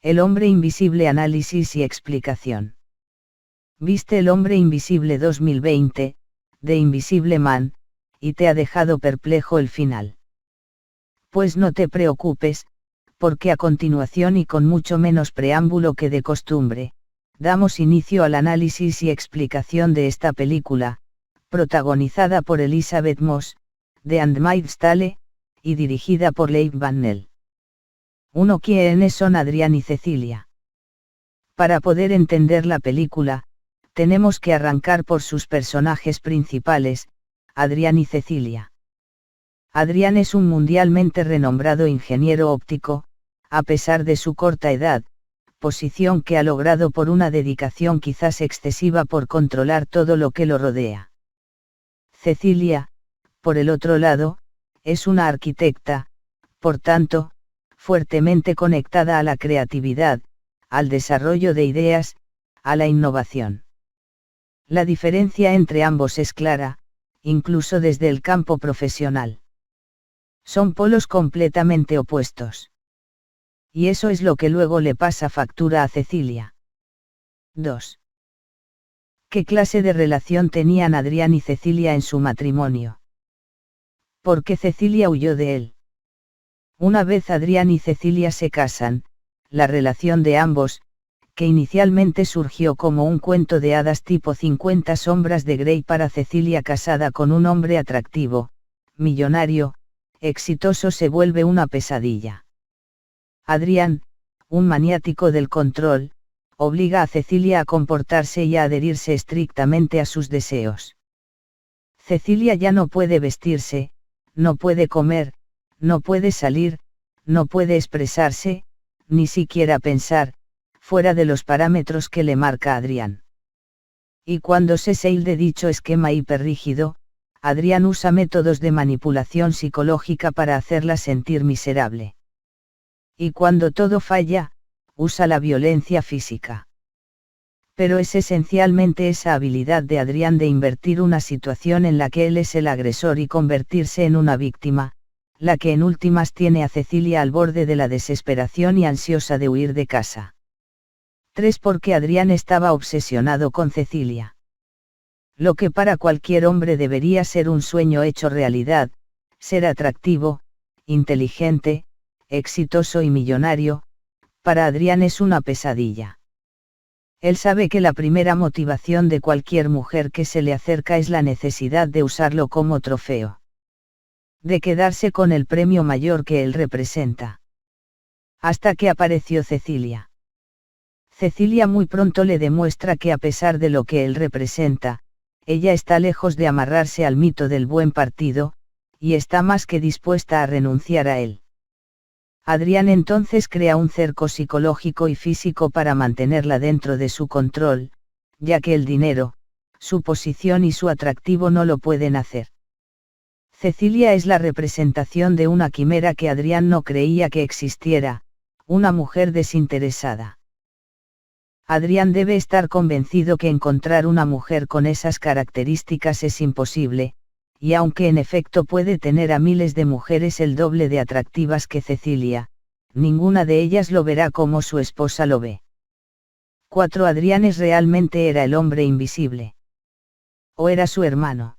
El hombre invisible, análisis y explicación. Viste El hombre invisible 2020, de Invisible Man, y te ha dejado perplejo el final. Pues no te preocupes, porque a continuación y con mucho menos preámbulo que de costumbre, damos inicio al análisis y explicación de esta película, protagonizada por Elisabeth Moss, de Handmaid's Tale, y dirigida por Leigh Whannell. 1. ¿Quiénes son Adrián y Cecilia? Para poder entender la película, tenemos que arrancar por sus personajes principales, Adrián y Cecilia. Adrián es un mundialmente renombrado ingeniero óptico, a pesar de su corta edad, posición que ha logrado por una dedicación quizás excesiva por controlar todo lo que lo rodea. Cecilia, por el otro lado, es una arquitecta, por tanto, fuertemente conectada a la creatividad, al desarrollo de ideas, a la innovación. La diferencia entre ambos es clara, incluso desde el campo profesional. Son polos completamente opuestos. Y eso es lo que luego le pasa factura a Cecilia. 2. ¿Qué clase de relación tenían Adrián y Cecilia en su matrimonio? ¿Por qué Cecilia huyó de él? Una vez Adrián y Cecilia se casan, la relación de ambos, que inicialmente surgió como un cuento de hadas tipo 50 sombras de Grey para Cecilia casada con un hombre atractivo, millonario, exitoso, se vuelve una pesadilla. Adrián, un maniático del control, obliga a Cecilia a comportarse y a adherirse estrictamente a sus deseos. Cecilia ya no puede vestirse, no puede comer, no puede salir, no puede expresarse, ni siquiera pensar, fuera de los parámetros que le marca Adrián. Y cuando se sale de dicho esquema hiperrígido, Adrián usa métodos de manipulación psicológica para hacerla sentir miserable. Y cuando todo falla, usa la violencia física. Pero es esencialmente esa habilidad de Adrián de invertir una situación en la que él es el agresor y convertirse en una víctima, la que en últimas tiene a Cecilia al borde de la desesperación y ansiosa de huir de casa. 3. Porque Adrián estaba obsesionado con Cecilia. Lo que para cualquier hombre debería ser un sueño hecho realidad, ser atractivo, inteligente, exitoso y millonario, para Adrián es una pesadilla. Él sabe que la primera motivación de cualquier mujer que se le acerca es la necesidad de usarlo como trofeo. De quedarse con el premio mayor que él representa. Hasta que apareció Cecilia. Cecilia muy pronto le demuestra que a pesar de lo que él representa, ella está lejos de amarrarse al mito del buen partido, y está más que dispuesta a renunciar a él. Adrián entonces crea un cerco psicológico y físico para mantenerla dentro de su control, ya que el dinero, su posición y su atractivo no lo pueden hacer. Cecilia es la representación de una quimera que Adrián no creía que existiera, una mujer desinteresada. Adrián debe estar convencido que encontrar una mujer con esas características es imposible, y aunque en efecto puede tener a miles de mujeres el doble de atractivas que Cecilia, ninguna de ellas lo verá como su esposa lo ve. 4. Adrián realmente era el hombre invisible. ¿O era su hermano?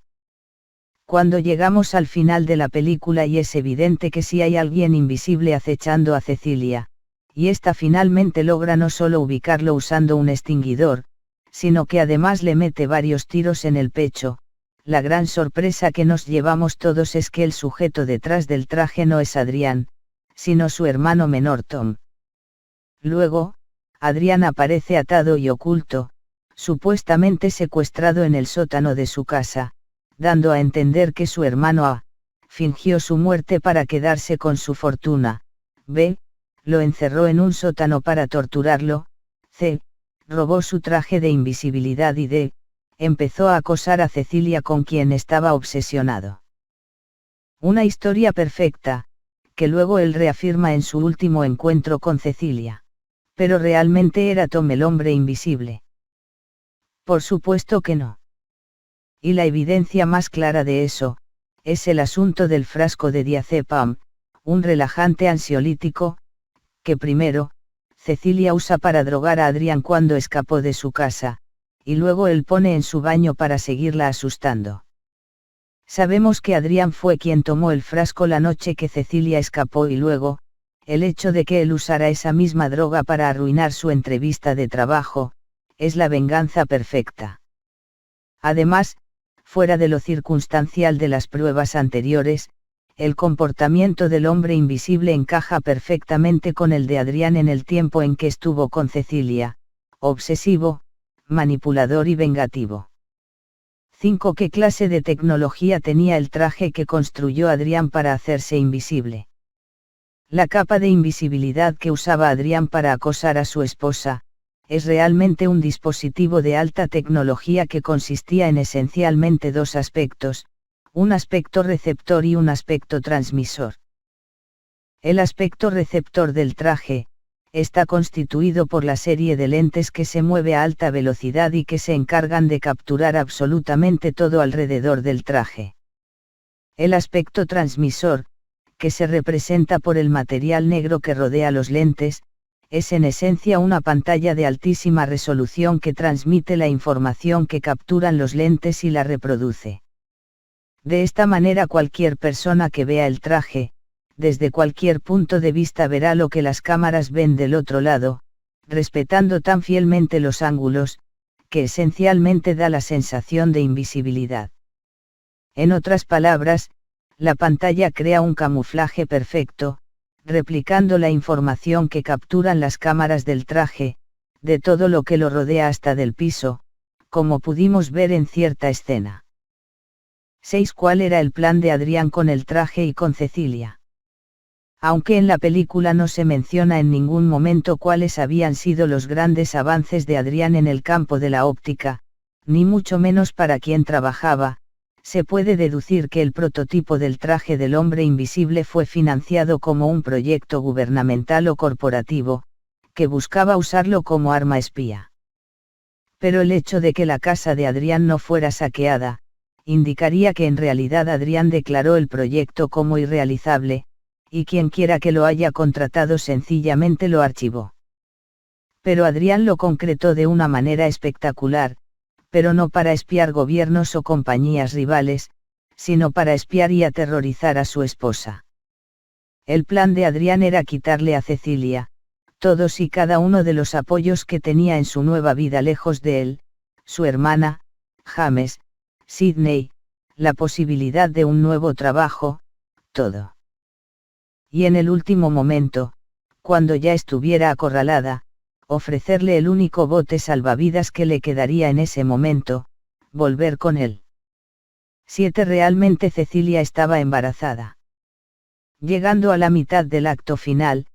Cuando llegamos al final de la película y es evidente que sí hay alguien invisible acechando a Cecilia, y ésta finalmente logra no solo ubicarlo usando un extinguidor, sino que además le mete varios tiros en el pecho, la gran sorpresa que nos llevamos todos es que el sujeto detrás del traje no es Adrián, sino su hermano menor Tom. Luego, Adrián aparece atado y oculto, supuestamente secuestrado en el sótano de su casa, dando a entender que su hermano A. fingió su muerte para quedarse con su fortuna, B. lo encerró en un sótano para torturarlo, C. robó su traje de invisibilidad y D. empezó a acosar a Cecilia con quien estaba obsesionado. Una historia perfecta, que luego él reafirma en su último encuentro con Cecilia. Pero realmente era Tom el hombre invisible. Por supuesto que no. Y la evidencia más clara de eso, es el asunto del frasco de diazepam, un relajante ansiolítico, que primero, Cecilia usa para drogar a Adrián cuando escapó de su casa, y luego él pone en su baño para seguirla asustando. Sabemos que Adrián fue quien tomó el frasco la noche que Cecilia escapó y luego, el hecho de que él usara esa misma droga para arruinar su entrevista de trabajo, es la venganza perfecta. Además, fuera de lo circunstancial de las pruebas anteriores, el comportamiento del hombre invisible encaja perfectamente con el de Adrián en el tiempo en que estuvo con Cecilia, obsesivo, manipulador y vengativo. 5. ¿Qué clase de tecnología tenía el traje que construyó Adrián para hacerse invisible? La capa de invisibilidad que usaba Adrián para acosar a su esposa, es realmente un dispositivo de alta tecnología que consistía en esencialmente dos aspectos, un aspecto receptor y un aspecto transmisor. El aspecto receptor del traje, está constituido por la serie de lentes que se mueve a alta velocidad y que se encargan de capturar absolutamente todo alrededor del traje. El aspecto transmisor, que se representa por el material negro que rodea los lentes, es en esencia una pantalla de altísima resolución que transmite la información que capturan los lentes y la reproduce. De esta manera cualquier persona que vea el traje, desde cualquier punto de vista verá lo que las cámaras ven del otro lado, respetando tan fielmente los ángulos, que esencialmente da la sensación de invisibilidad. En otras palabras, la pantalla crea un camuflaje perfecto, replicando la información que capturan las cámaras del traje, de todo lo que lo rodea hasta del piso, como pudimos ver en cierta escena. 6. ¿Cuál era el plan de Adrián con el traje y con Cecilia? Aunque en la película no se menciona en ningún momento cuáles habían sido los grandes avances de Adrián en el campo de la óptica, ni mucho menos para quién trabajaba, se puede deducir que el prototipo del traje del hombre invisible fue financiado como un proyecto gubernamental o corporativo, que buscaba usarlo como arma espía. Pero el hecho de que la casa de Adrián no fuera saqueada, indicaría que en realidad Adrián declaró el proyecto como irrealizable, y quien quiera que lo haya contratado sencillamente lo archivó. Pero Adrián lo concretó de una manera espectacular, pero no para espiar gobiernos o compañías rivales, sino para espiar y aterrorizar a su esposa. El plan de Adrián era quitarle a Cecilia, todos y cada uno de los apoyos que tenía en su nueva vida lejos de él, su hermana, James, Sidney, la posibilidad de un nuevo trabajo, todo. Y en el último momento, cuando ya estuviera acorralada, ofrecerle el único bote salvavidas que le quedaría en ese momento, volver con él. 7. Realmente Cecilia estaba embarazada. Llegando a la mitad del acto final,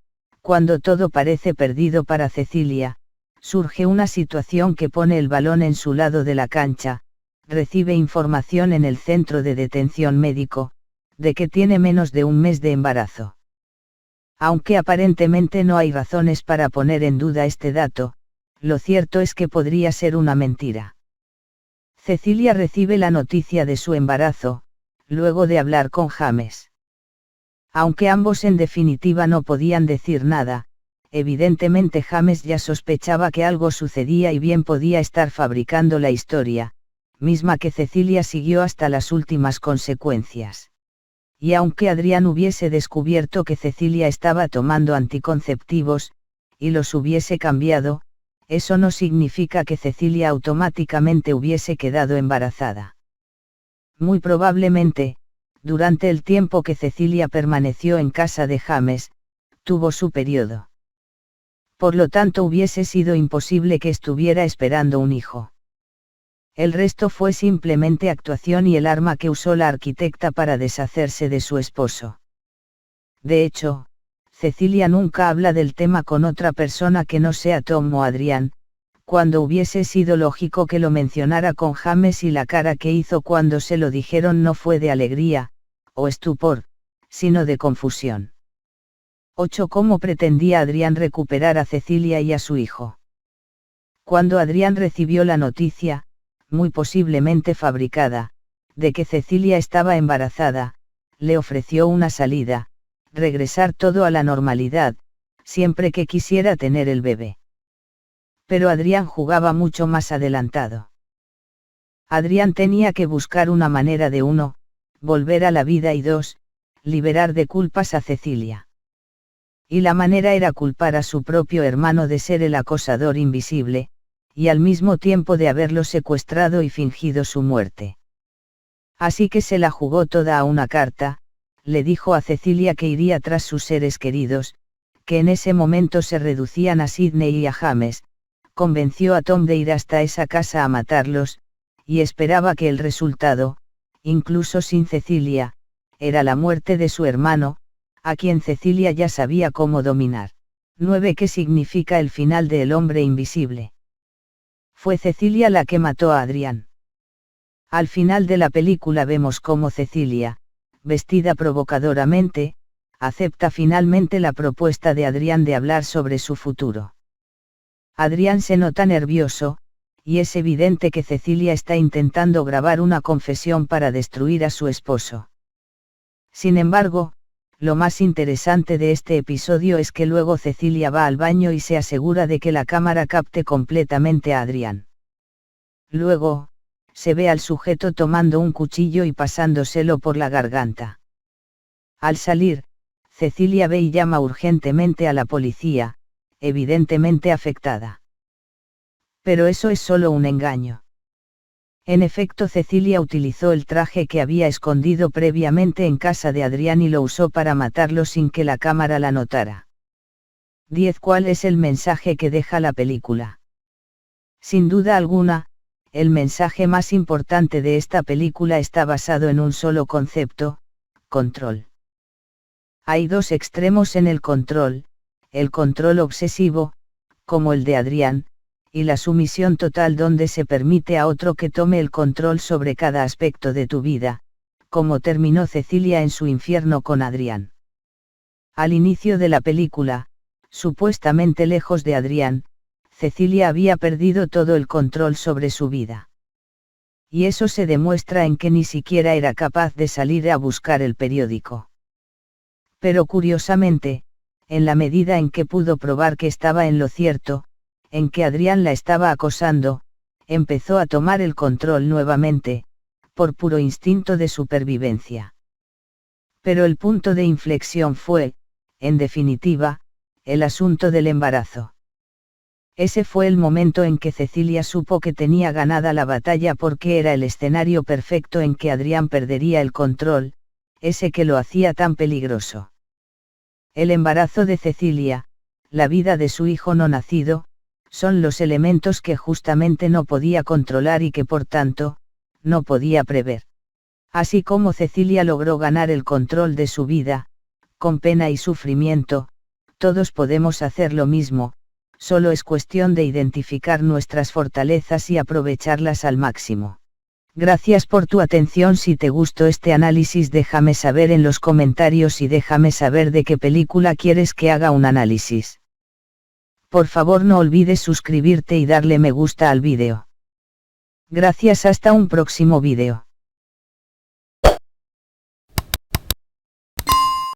cuando todo parece perdido para Cecilia, surge una situación que pone el balón en su lado de la cancha, recibe información en el centro de detención médico, de que tiene menos de un mes de embarazo. Aunque aparentemente no hay razones para poner en duda este dato, lo cierto es que podría ser una mentira. Cecilia recibe la noticia de su embarazo, luego de hablar con James. Aunque ambos en definitiva no podían decir nada, evidentemente James ya sospechaba que algo sucedía y bien podía estar fabricando la historia, misma que Cecilia siguió hasta las últimas consecuencias. Y aunque Adrián hubiese descubierto que Cecilia estaba tomando anticonceptivos, y los hubiese cambiado, eso no significa que Cecilia automáticamente hubiese quedado embarazada. Muy probablemente, durante el tiempo que Cecilia permaneció en casa de James, tuvo su periodo. Por lo tanto hubiese sido imposible que estuviera esperando un hijo. El resto fue simplemente actuación y el arma que usó la arquitecta para deshacerse de su esposo. De hecho, Cecilia nunca habla del tema con otra persona que no sea Tom o Adrián, cuando hubiese sido lógico que lo mencionara con James y la cara que hizo cuando se lo dijeron no fue de alegría, o estupor, sino de confusión. 8. ¿Cómo pretendía Adrián recuperar a Cecilia y a su hijo? Cuando Adrián recibió la noticia, muy posiblemente fabricada, de que Cecilia estaba embarazada, le ofreció una salida, regresar todo a la normalidad, siempre que quisiera tener el bebé. Pero Adrián jugaba mucho más adelantado. Adrián tenía que buscar una manera de 1, volver a la vida y 2, liberar de culpas a Cecilia. Y la manera era culpar a su propio hermano de ser el acosador invisible, y al mismo tiempo de haberlo secuestrado y fingido su muerte. Así que se la jugó toda a una carta, le dijo a Cecilia que iría tras sus seres queridos, que en ese momento se reducían a Sidney y a James, convenció a Tom de ir hasta esa casa a matarlos, y esperaba que el resultado, incluso sin Cecilia, era la muerte de su hermano, a quien Cecilia ya sabía cómo dominar. 9. ¿Qué significa el final de El hombre invisible? Fue Cecilia la que mató a Adrián. Al final de la película vemos cómo Cecilia, vestida provocadoramente, acepta finalmente la propuesta de Adrián de hablar sobre su futuro. Adrián se nota nervioso, y es evidente que Cecilia está intentando grabar una confesión para destruir a su esposo. Sin embargo, lo más interesante de este episodio es que luego Cecilia va al baño y se asegura de que la cámara capte completamente a Adrián. Luego, se ve al sujeto tomando un cuchillo y pasándoselo por la garganta. Al salir, Cecilia ve y llama urgentemente a la policía, evidentemente afectada. Pero eso es solo un engaño. En efecto, Cecilia utilizó el traje que había escondido previamente en casa de Adrián y lo usó para matarlo sin que la cámara la notara. 10. ¿Cuál es el mensaje que deja la película? Sin duda alguna, el mensaje más importante de esta película está basado en un solo concepto: control. Hay dos extremos en el control: el control obsesivo, como el de Adrián, y la sumisión total, donde se permite a otro que tome el control sobre cada aspecto de tu vida, como terminó Cecilia en su infierno con Adrián. Al inicio de la película, supuestamente lejos de Adrián, Cecilia había perdido todo el control sobre su vida. Y eso se demuestra en que ni siquiera era capaz de salir a buscar el periódico. Pero curiosamente, en la medida en que pudo probar que estaba en lo cierto, en que Adrián la estaba acosando, empezó a tomar el control nuevamente, por puro instinto de supervivencia. Pero el punto de inflexión fue, en definitiva, el asunto del embarazo. Ese fue el momento en que Cecilia supo que tenía ganada la batalla, porque era el escenario perfecto en que Adrián perdería el control, ese que lo hacía tan peligroso. El embarazo de Cecilia, la vida de su hijo no nacido, son los elementos que justamente no podía controlar y que por tanto, no podía prever. Así como Cecilia logró ganar el control de su vida, con pena y sufrimiento, todos podemos hacer lo mismo, solo es cuestión de identificar nuestras fortalezas y aprovecharlas al máximo. Gracias por tu atención. Si te gustó este análisis, déjame saber en los comentarios y déjame saber de qué película quieres que haga un análisis. Por favor, no olvides suscribirte y darle me gusta al vídeo. Gracias, hasta un próximo vídeo.